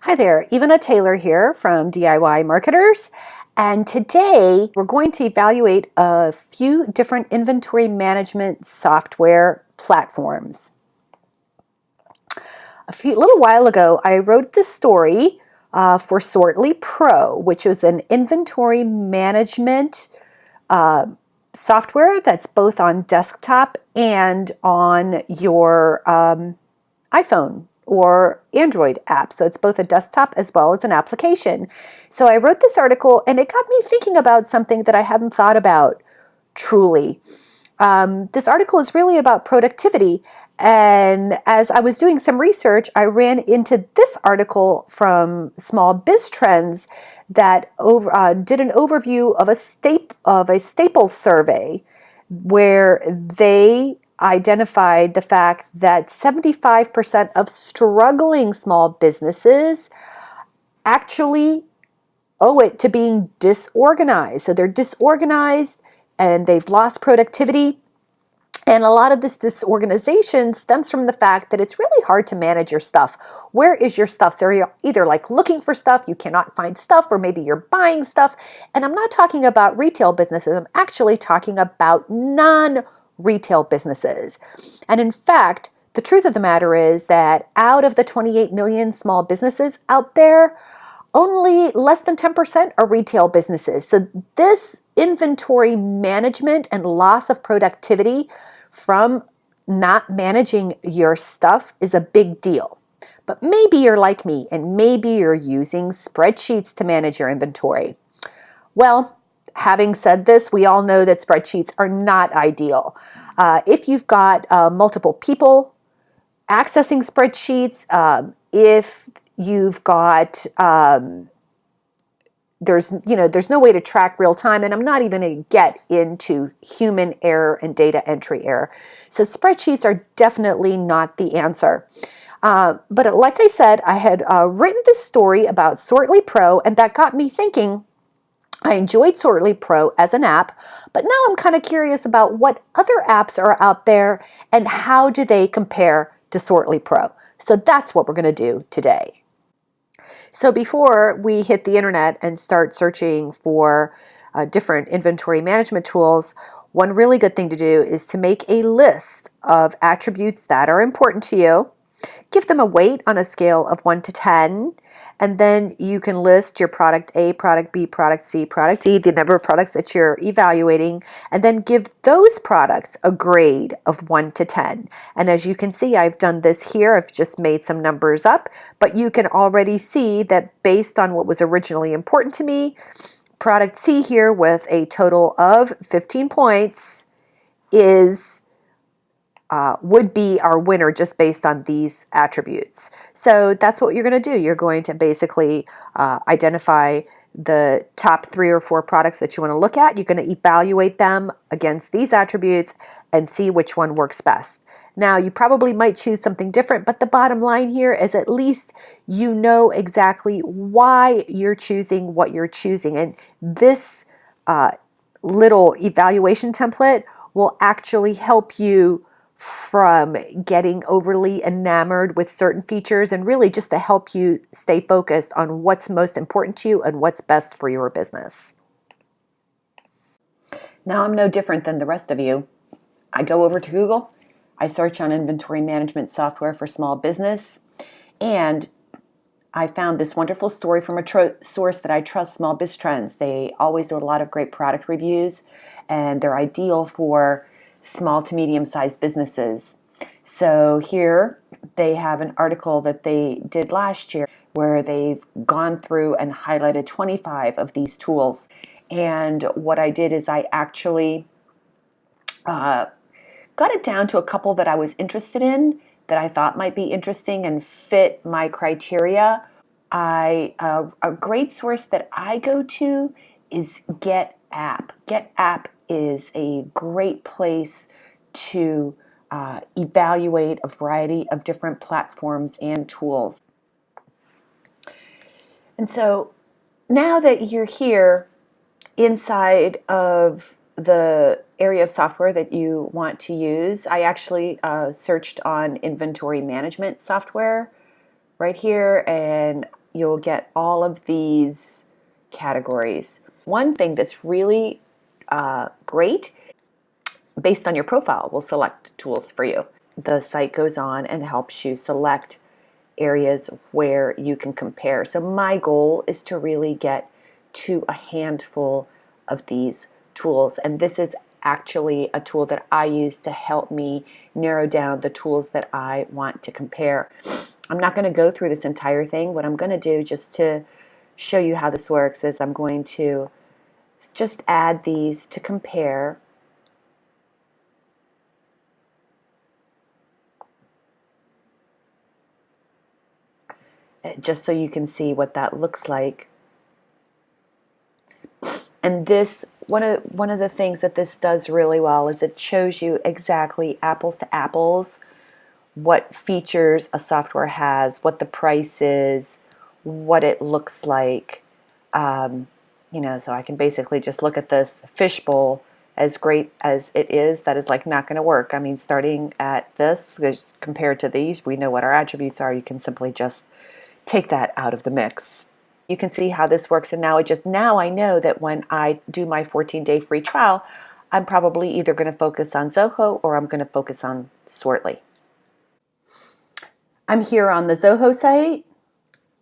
Hi there, Ivana Taylor here from DIY Marketers, and today we're going to evaluate a few different inventory management software platforms. A little while ago, I wrote this story for Sortly Pro, which is an inventory management software that's both on desktop and on your iPhone or Android app. So it's both a desktop as well as an application. So I wrote this article and it got me thinking about something that I hadn't thought about truly. This article is really about productivity. And as I was doing some research, I ran into this article from Small Biz Trends that did an overview of a Staples survey where they identified the fact that 75% of struggling small businesses actually owe it to being disorganized. So they're disorganized and they've lost productivity. And a lot of this disorganization stems from the fact that it's really hard to manage your stuff. Where is your stuff? So you're either like looking for stuff, you cannot find stuff, or maybe you're buying stuff. And I'm not talking about retail businesses. I'm actually talking about non-retail businesses. And in fact, the truth of the matter is that out of the 28 million small businesses out there, only less than 10% are retail businesses. So this inventory management and loss of productivity from not managing your stuff is a big deal. But maybe you're like me and maybe you're using spreadsheets to manage your inventory. Well, having said this, we all know that spreadsheets are not ideal. If you've got multiple people accessing spreadsheets, if you've got there's no way to track real time, and I'm not even going to get into human error and data entry error. So spreadsheets are definitely not the answer. But like I said, I had written this story about Sortly Pro, and that got me thinking. I enjoyed Sortly Pro as an app, but now I'm kind of curious about what other apps are out there and how do they compare to Sortly Pro. So that's what we're going to do today. So before we hit the internet and start searching for different inventory management tools, one really good thing to do is to make a list of attributes that are important to you. Give them a weight on a scale of 1 to 10, and then you can list your product A, product B, product C, product D, the number of products that you're evaluating, and then give those products a grade of 1 to 10. And as you can see, I've done this here. I've just made some numbers up, but you can already see that based on what was originally important to me, product C here with a total of 15 points would be our winner just based on these attributes. So that's what you're going to do. You're going to basically identify the top 3 or 4 products that you want to look at. You're going to evaluate them against these attributes and see which one works best. Now, you probably might choose something different, but the bottom line here is at least you know exactly why you're choosing what you're choosing. And this little evaluation template will actually help you from getting overly enamored with certain features and really just to help you stay focused on what's most important to you and what's best for your business. Now, I'm no different than the rest of you. I go over to Google, I search on inventory management software for small business, and I found this wonderful story from a source that I trust, Small Biz Trends. They always do a lot of great product reviews, and they're ideal for small to medium-sized businesses. So here they have an article that they did last year where they've gone through and highlighted 25 of these tools. And what I did is I actually got it down to a couple that I was interested in, that I thought might be interesting and fit my criteria. A great source that I go to is GetApp. GetApp is a great place to evaluate a variety of different platforms and tools. And so now that you're here inside of the area of software that you want to use, I actually searched on inventory management software right here, and you'll get all of these categories. One thing that's really great, based on your profile, will select tools for you. The site goes on and helps you select areas where you can compare. So my goal is to really get to a handful of these tools, and this is actually a tool that I use to help me narrow down the tools that I want to compare. I'm not going to go through this entire thing. What I'm going to do, just to show you how this works, is I'm going to just add these to compare. Just so you can see what that looks like. And this, one of the things that this does really well is it shows you exactly apples to apples what features a software has, what the price is, what it looks like. You know, so I can basically just look at this fishbowl. As great as it is, that is like not going to work. I mean, starting at this compared to these, we know what our attributes are. You can simply just take that out of the mix. You can see how this works, and now I know that when I do my 14-day free trial, I'm probably either going to focus on Zoho or I'm going to focus on Sortly. I'm here on the Zoho site,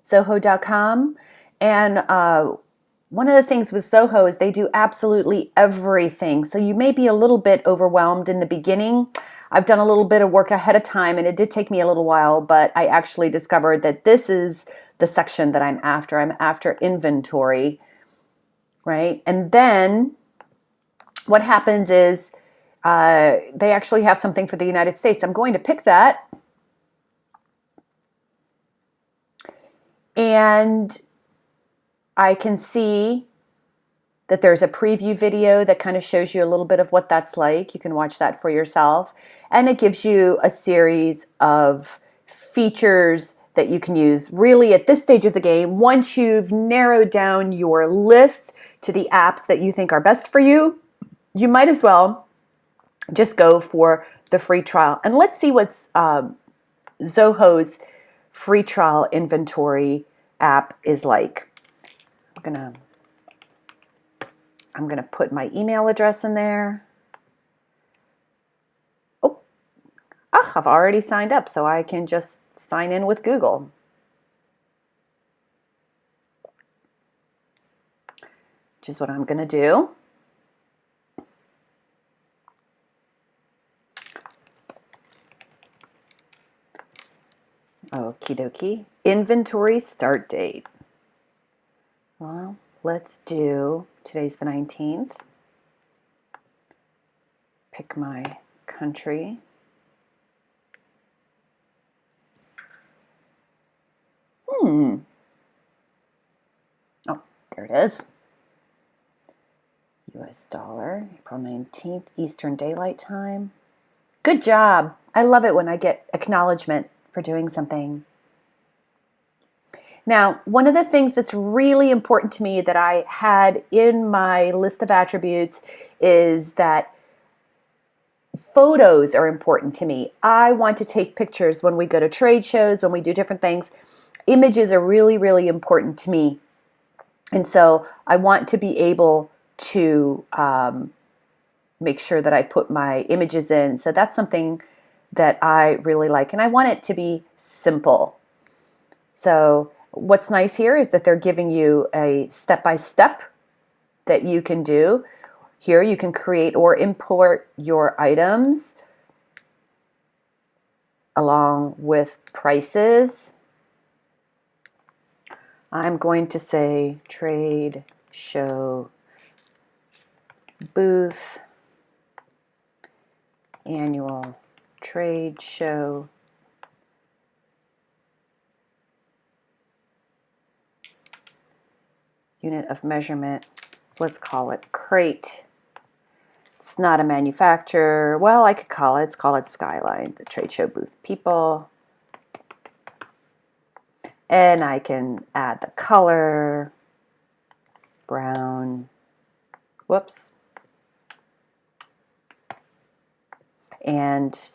zoho.com, and one of the things with Zoho is they do absolutely everything. So you may be a little bit overwhelmed in the beginning. I've done a little bit of work ahead of time, and it did take me a little while, but I actually discovered that this is the section that I'm after. I'm after inventory, right? And then what happens is they actually have something for the United States. I'm going to pick that. And I can see that there's a preview video that kind of shows you a little bit of what that's like. You can watch that for yourself. And it gives you a series of features that you can use really at this stage of the game. Once you've narrowed down your list to the apps that you think are best for you, you might as well just go for the free trial. And let's see what's Zoho's free trial inventory app is like. I'm gonna put my email address in there. I've already signed up, so I can just sign in with Google. Which is what I'm gonna do. Okie dokie. Inventory start date. Well, let's do, today's the 19th. Pick my country. Oh, there it is. US dollar, April 19th, Eastern Daylight Time. Good job. I love it when I get acknowledgement for doing something. Now, one of the things that's really important to me that I had in my list of attributes is that photos are important to me. I want to take pictures when we go to trade shows, when we do different things. Images are really, really important to me. And so I want to be able to make sure that I put my images in. So that's something that I really like. And I want it to be simple. So what's nice here is that they're giving you a step-by-step that you can do. Here you can create or import your items along with prices. I'm going to say trade show booth, annual trade show, unit of measurement, let's call it crate. It's not a manufacturer. Well, I could call it Skyline, the trade show booth people. And I can add the color, brown, whoops, and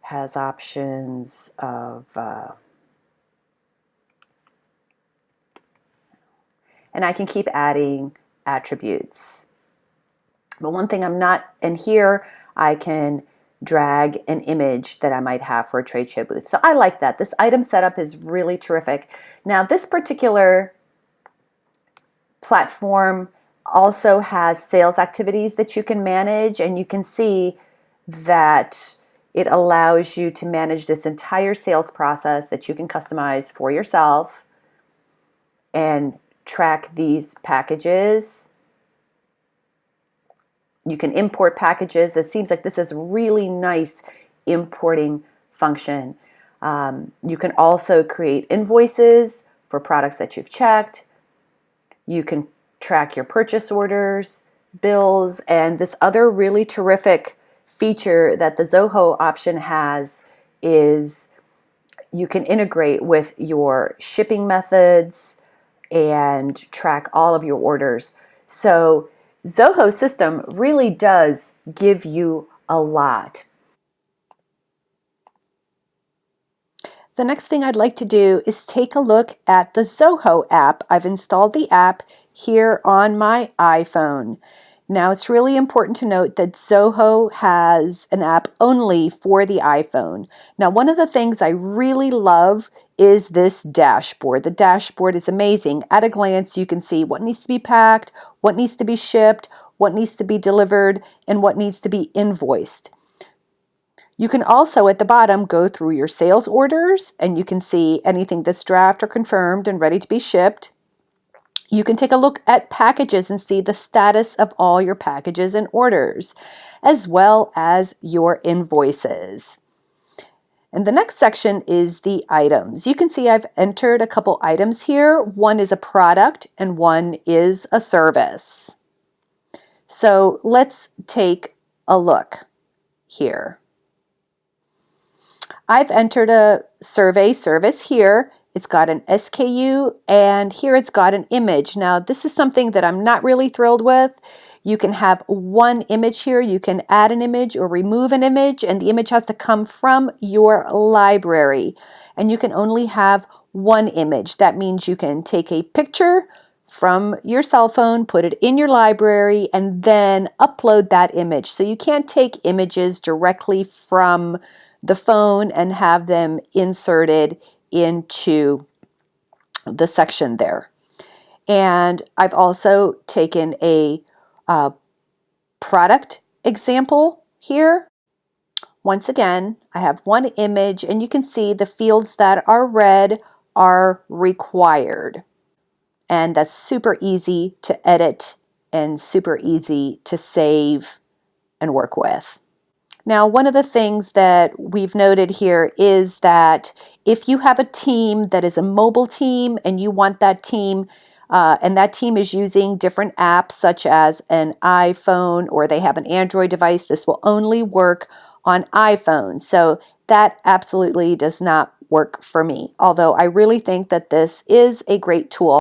has options of and I can keep adding attributes. But one thing I'm not, and here I can drag an image that I might have for a trade show booth. So I like that. This item setup is really terrific. Now this particular platform also has sales activities that you can manage, and you can see that it allows you to manage this entire sales process that you can customize for yourself and track these packages. You can import packages. It seems like this is really nice importing function. You can also create invoices for products that you've checked. You can track your purchase orders, bills, and this other really terrific feature that the Zoho option has is you can integrate with your shipping methods and track all of your orders. So Zoho system really does give you a lot. The next thing I'd like to do is take a look at the Zoho app. I've installed the app here on my iPhone. Now it's really important to note that Zoho has an app only for the iPhone. Now one of the things I really love is this dashboard. The dashboard is amazing. At a glance you can see what needs to be packed, what needs to be shipped, what needs to be delivered, and what needs to be invoiced. You can also at the bottom go through your sales orders and you can see anything that's draft or confirmed and ready to be shipped. You can take a look at packages and see the status of all your packages and orders, as well as your invoices. And the next section is the items. You can see I've entered a couple items here. One is a product and one is a service. So let's take a look here. I've entered a survey service here. It's got an SKU and here it's got an image. Now this is something that I'm not really thrilled with. You can have one image here. You can add an image or remove an image, and the image has to come from your library. And you can only have one image. That means you can take a picture from your cell phone, put it in your library, and then upload that image. So you can't take images directly from the phone and have them inserted into the section there. And I've also taken a product example here. Once again, I have one image and you can see the fields that are red are required. And that's super easy to edit and super easy to save and work with. Now, one of the things that we've noted here is that if you have a team that is a mobile team and you want that team, and that team is using different apps such as an iPhone or they have an Android device, this will only work on iPhone. So that absolutely does not work for me, although I really think that this is a great tool.